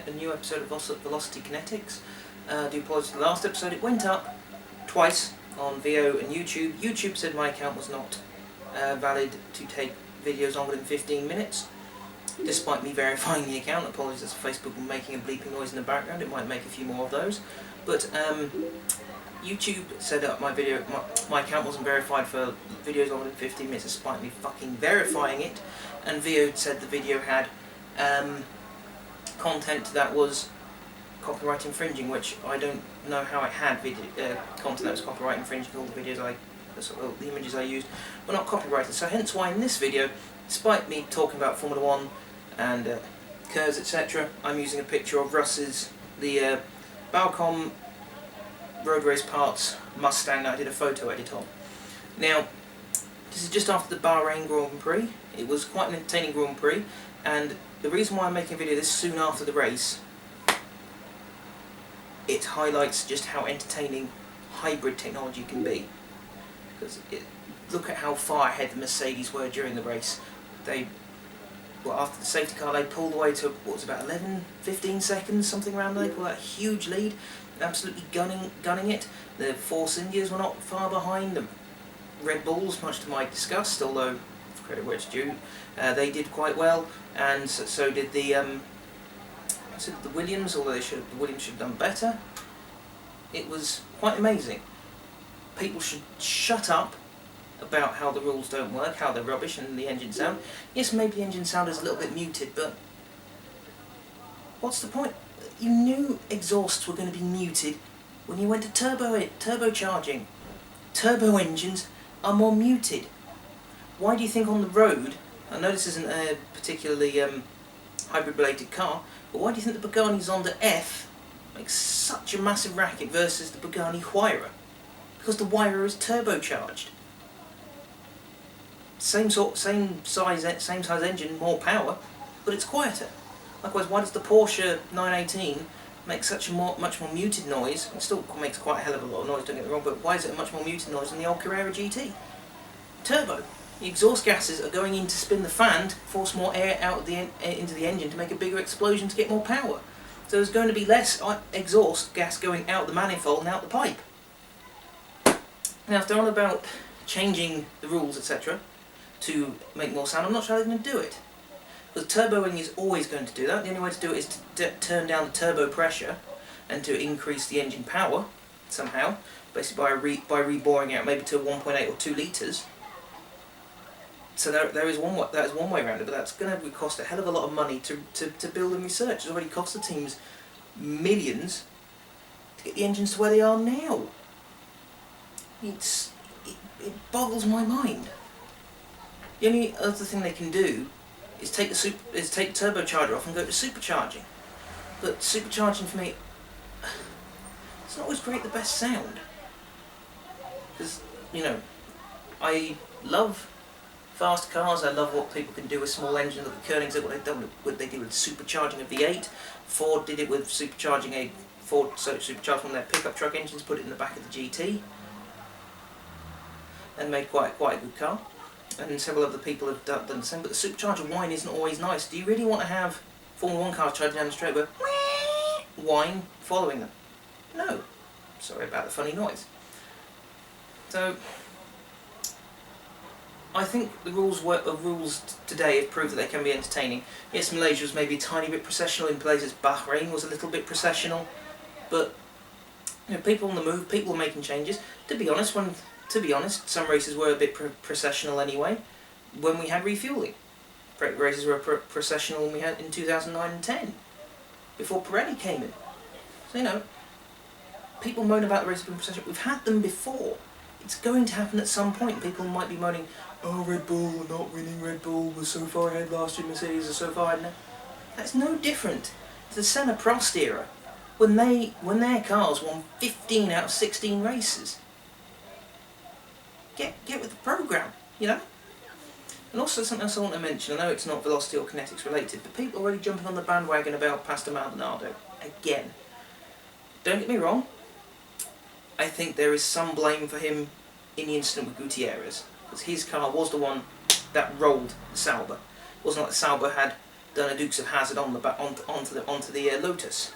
a new episode of Velocity Kinetics. I do apologise for the last episode. It went up twice on VO and YouTube. YouTube said my account was not valid to take videos longer than 15 minutes. Despite me verifying the account, apologies for Facebook making a bleeping noise in the background. It might make a few more of those. But YouTube said that my account wasn't verified for videos longer than 15 minutes, despite me fucking verifying it. And VO said the video had content that was copyright infringing, which I don't know how it had content that was copyright infringing. All the videos the images I used were not copyrighted. So hence why in this video, despite me talking about Formula 1 and curves, etc., I'm using a picture of Russ's, the Balcom Road Race Parts Mustang that I did a photo edit on. Now, this is just after the Bahrain Grand Prix. It was quite an entertaining Grand Prix, and the reason why I'm making a video this soon after the race, it highlights just how entertaining hybrid technology can be. Because look at how far ahead the Mercedes were during the race. After the safety car, they pulled away to, what was it, about 11-15 seconds, something around there. They pulled out a huge lead, absolutely gunning it. The Force Indias were not far behind. The Red Bulls, much to my disgust, although credit where it's due, they did quite well, and so did the Williams, although the Williams should have done better. It was quite amazing. People should shut up about how the rules don't work, how they're rubbish, and the engine sound. Yes, maybe the engine sound is a little bit muted, but what's the point? You knew exhausts were going to be muted when you went to turbocharging. Turbo engines are more muted. Why do you think on the road, I know this isn't a particularly hybrid-related car, but why do you think the Pagani Zonda F makes such a massive racket versus the Pagani Huayra? Because the Huayra is turbocharged. Same size engine, more power, but it's quieter. Likewise, why does the Porsche 918 make such a much more muted noise? It still makes quite a hell of a lot of noise, don't get me wrong, but why is it a much more muted noise than the old Carrera GT? Turbo. The exhaust gases are going in to spin the fan to force more air out into the engine to make a bigger explosion to get more power. So there's going to be less exhaust gas going out the manifold and out the pipe. Now, if they're on about changing the rules, etc., to make more sound, I'm not sure they're going to do it. Because turboing is always going to do that. The only way to do it is to turn down the turbo pressure and to increase the engine power somehow, basically by reboring out maybe to 1.8 or 2 litres. So that is one way around it, but that's going to cost a hell of a lot of money to build and research. It's already cost the teams millions to get the engines to where they are now. It boggles my mind. The only other thing they can do is take the turbocharger off and go to supercharging. But supercharging for me, it's not always great the best sound. Because, you know, I love fast cars. I love what people can do with small engines. Look at Koenigsegg, what they did with supercharging a V8. Ford did it with supercharging supercharged one of their pickup truck engines, put it in the back of the GT, and made quite a good car. And several other people have done the same. But the supercharger whine isn't always nice. Do you really want to have Formula 1 cars charging down the straight with whine following them? No. Sorry about the funny noise. So I think the rules today have proved that they can be entertaining. Yes, Malaysia was maybe a tiny bit processional in places. Bahrain was a little bit processional, but you know, people on the move, people are making changes. To be honest, some races were a bit processional anyway. When we had refueling, races were processional when we had in 2009 and 10, before Pirelli came in. So you know, people moan about the races being processional. We've had them before. It's going to happen at some point. People might be moaning, "Oh, Red Bull, we're not winning. Red Bull was so far ahead last year. Mercedes are so far ahead now." That's no different to the Senna Prost era, when their cars won 15 out of 16 races. Get with the program, you know. And also something else I want to mention. I know it's not velocity or kinetics related, but people are already jumping on the bandwagon about Pastor Maldonado again. Don't get me wrong. I think there is some blame for him in the incident with Gutierrez, because his car was the one that rolled the Sauber. It wasn't like the Sauber had done a Dukes of Hazzard on the back onto the Lotus.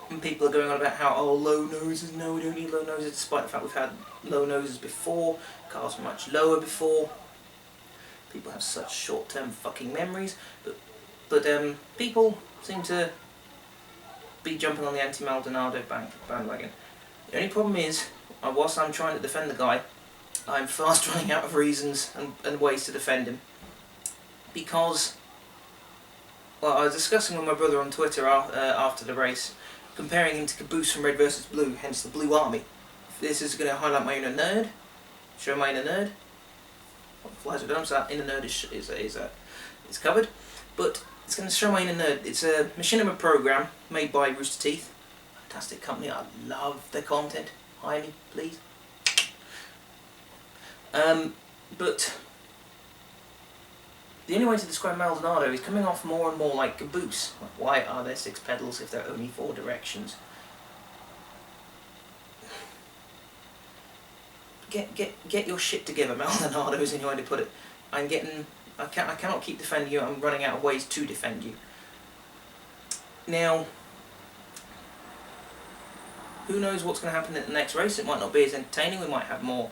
And people are going on about how, oh, low noses, no, we don't need low noses, despite the fact we've had low noses before, cars were much lower before. People have such short-term fucking memories, but people seem to be jumping on the anti-Maldonado bandwagon. The only problem is, whilst I'm trying to defend the guy, I'm fast running out of reasons and ways to defend him. Because, well, I was discussing with my brother on Twitter after the race, comparing him to Caboose from Red vs Blue, hence the Blue Army. This is going to highlight my inner nerd, show my inner nerd. What flies with them, so that inner nerd is covered. But it's going to show my inner nerd. It's a machinima program made by Rooster Teeth. Fantastic company, I love their content. Hire me, please. But the only way to describe Maldonado is coming off more and more like Caboose. Like, why are there 6 pedals if there are only 4 directions? Get your shit together, Maldonado, is the only way to put it. I cannot keep defending you. I'm running out of ways to defend you. Now, who knows what's going to happen in the next race? It might not be as entertaining. We might have more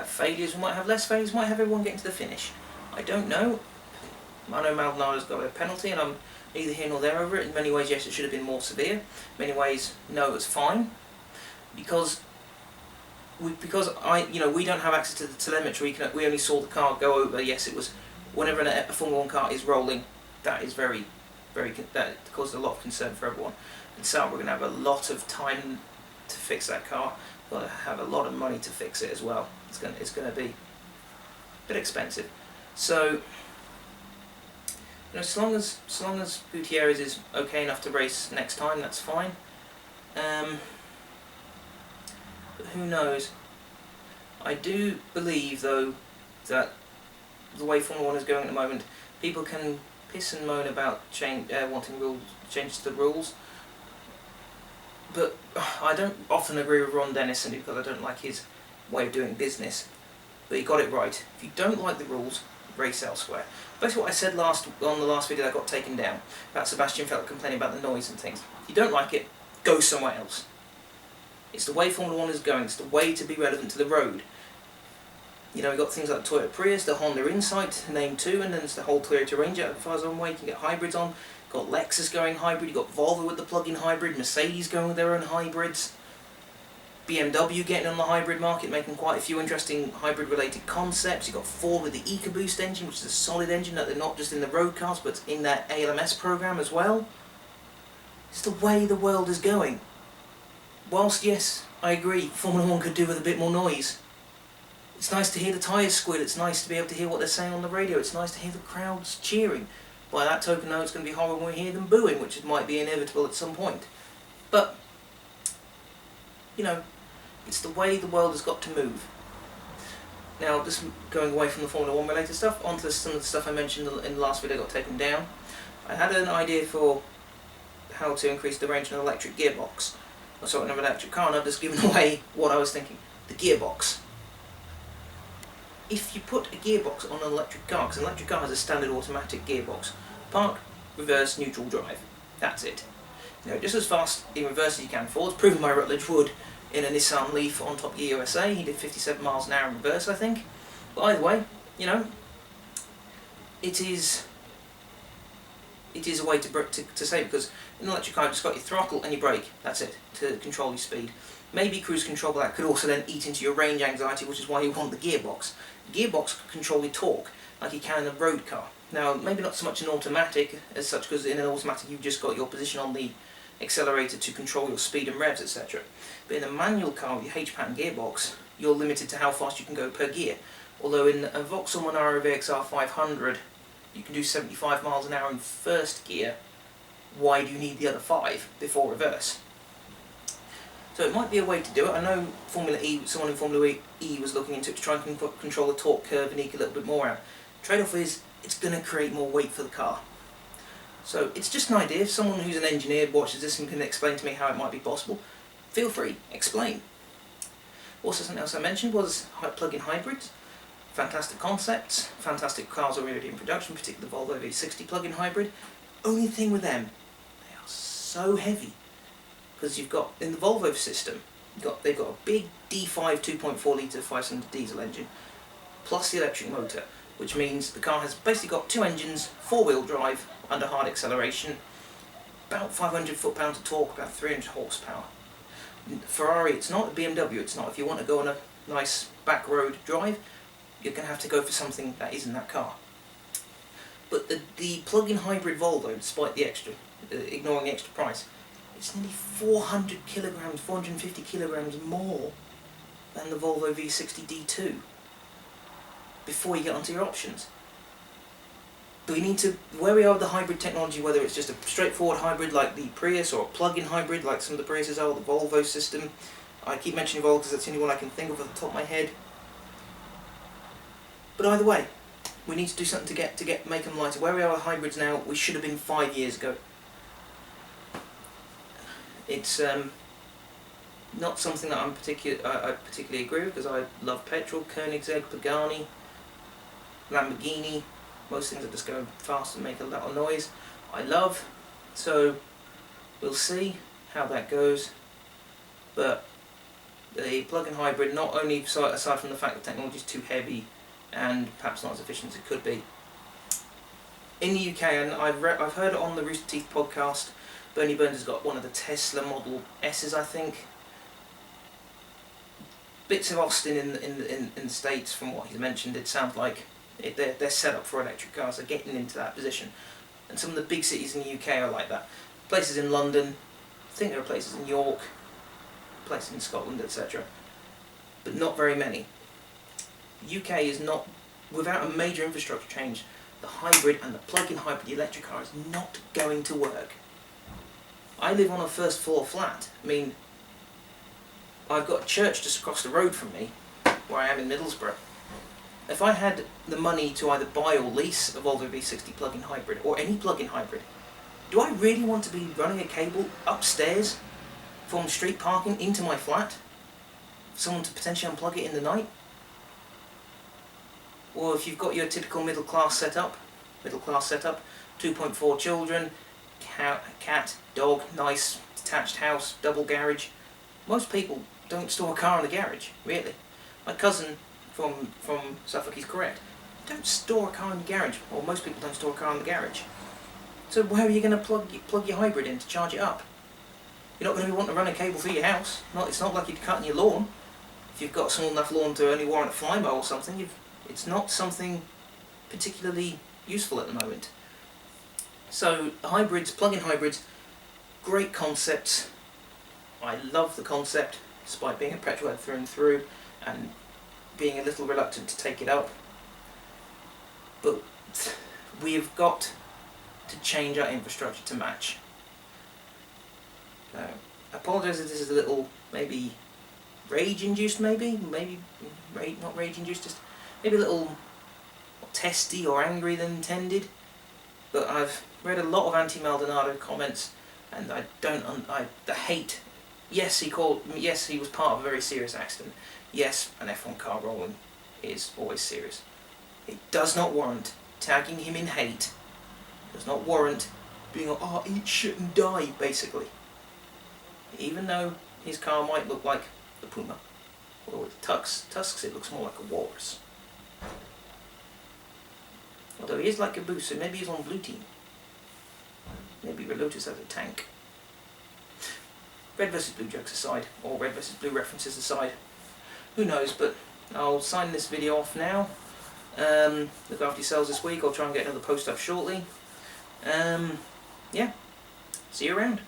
failures. We might have less failures. We might have everyone getting to the finish. I don't know. I know Maldonado's got a penalty, and I'm neither here nor there over it. In many ways, yes, it should have been more severe. In many ways, no, it was fine, because we don't have access to the telemetry. We only saw the car go over. Yes, it was whenever a Formula 1 car is rolling, that is that causes a lot of concern for everyone. And so we're going to have a lot of time to fix that car. We've got to have a lot of money to fix it as well. It's going to be a bit expensive. So, as long as Gutierrez is okay enough to race next time, that's fine. But who knows? I do believe, though, that the way Formula 1 is going at the moment, people can piss and moan about wanting changes to the rules. But I don't often agree with Ron Dennison because I don't like his way of doing business. But he got it right. If you don't like the rules, race elsewhere. Basically what I said on the last video that got taken down, about Sebastian Vettel complaining about the noise and things. If you don't like it, go somewhere else. It's the way Formula 1 is going, it's the way to be relevant to the road. You know, we've got things like the Toyota Prius, the Honda Insight, name 2, and then there's the whole Toyota Ranger as far as I'm aware. You can get hybrids on. You've got Lexus going hybrid, you've got Volvo with the plug-in hybrid, Mercedes going with their own hybrids, BMW getting on the hybrid market, making quite a few interesting hybrid-related concepts. You've got Ford with the EcoBoost engine, which is a solid engine that they're not just in the road cars, but in their ALMS program as well. It's the way the world is going. Whilst, yes, I agree, Formula 1 could do with a bit more noise. It's nice to hear the tyres squeal, it's nice to be able to hear what they're saying on the radio, it's nice to hear the crowds cheering. By that token, though, it's going to be horrible when we hear them booing, which might be inevitable at some point. But, you know, it's the way the world has got to move. Now, just going away from the Formula 1 related stuff, onto some of the stuff I mentioned in the last video got taken down. I had an idea for how to increase the range of an electric gearbox. Or sorry, an electric car, and I've just given away what I was thinking. The gearbox. If you put a gearbox on an electric car, because an electric car has a standard automatic gearbox, park, reverse, neutral, drive. That's it. You know, just as fast in reverse as you can forwards, proven by Rutledge Wood in a Nissan Leaf on Top Gear USA. He did 57 miles an hour in reverse, I think. But either way, you know, it is a way to say, because in an electric car you've just got your throttle and your brake, that's it, to control your speed. Maybe cruise control, but that could also then eat into your range anxiety, which is why you want the gearbox. The gearbox can control your torque, like you can in a road car. Now, maybe not so much an automatic as such, because in an automatic you've just got your position on the accelerator to control your speed and revs, etc. But in a manual car with your H-pattern gearbox, you're limited to how fast you can go per gear. Although in a Vauxhall Monaro VXR 500, you can do 75 miles an hour in first gear. Why do you need the other 5 before reverse? So it might be a way to do it. I know someone in Formula E was looking into it to try and control the torque curve and eke a little bit more out. Trade-off is, it's going to create more weight for the car. So it's just an idea. If someone who's an engineer watches this and can explain to me how it might be possible, feel free, explain. Also, something else I mentioned was plug-in hybrids. fantastic concepts, fantastic cars already in production, particularly the Volvo V60 plug-in hybrid. Only thing with them, they are so heavy, because you've got, in the Volvo system, they've got a big D5 2.4 litre 5-cylinder diesel engine, plus the electric motor, which means the car has basically got two engines, 4-wheel drive, under hard acceleration, about 500 foot-pounds of torque, about 300 horsepower. Ferrari, it's not. BMW, it's not. If you want to go on a nice back road drive, you're going to have to go for something that isn't that car. But the plug-in hybrid Volvo, despite the extra, ignoring the extra price, it's nearly 400 kilograms, 450 kilograms more than the Volvo V60 D2 before you get onto your options. But we need to, where we are with the hybrid technology, whether it's just a straightforward hybrid like the Prius, or a plug-in hybrid like some of the Priuses are, the Volvo system. I keep mentioning Volvo because that's the only one I can think of at the top of my head. But either way, we need to do something to make them lighter. Where we are with hybrids now, we should have been 5 years ago. It's not something that I particularly agree with, because I love petrol, Koenigsegg, Pagani, Lamborghini. Most things that just go fast and make a lot of noise, I love. So we'll see how that goes. But the plug-in hybrid, not only aside from the fact that technology is too heavy and perhaps not as efficient as it could be, in the UK, and I've heard it on the Rooster Teeth podcast, Bernie Burns has got one of the Tesla Model S's, I think. Bits of Austin in the States, from what he's mentioned, it sounds like they're set up for electric cars. They're getting into that position, and some of the big cities in the UK are like that. Places in London, I think there are places in York, places in Scotland, etc. But not very many. The UK is not, without a major infrastructure change, the hybrid and the plug-in hybrid, the electric car, is not going to work. I live on a first floor flat. I mean, I've got a church just across the road from me, where I am in Middlesbrough. If I had the money to either buy or lease a Volvo V60 plug-in hybrid, or any plug-in hybrid, do I really want to be running a cable upstairs from street parking into my flat for someone to potentially unplug it in the night? Or if you've got your typical middle class setup, 2.4 children, cat, dog, nice detached house, double garage. Most people don't store a car in the garage, really. My cousin from Suffolk, he's correct. Don't store a car in the garage, or most people don't store a car in the garage. So where are you going to plug your hybrid in to charge it up? You're not going to want to run a cable through your house. It's not like you're cutting your lawn. If you've got a small enough lawn to only warrant a fly mow or something, it's not something particularly useful at the moment. So hybrids, plug-in hybrids, great concepts. I love the concept, despite being a petrolhead through and through, and being a little reluctant to take it up. But we've got to change our infrastructure to match. I apologise if this is a little, maybe rage-induced, not rage-induced, just maybe a little testy or angry than intended. But I've read a lot of anti-Maldonado comments, and the hate. Yes, he was part of a very serious accident. Yes, an F1 car rolling is always serious. It does not warrant tagging him in hate. It does not warrant being like, oh, eat shit and die, basically. Even though his car might look like the Puma, or with tusks, it looks more like a walrus. Although he is like a boost, so maybe he's on blue team. Maybe Relotus has a tank. Red versus blue jokes aside, or red versus blue references aside, who knows, but I'll sign this video off now. Look after yourselves this week. I'll try and get another post up shortly. Yeah, see you around.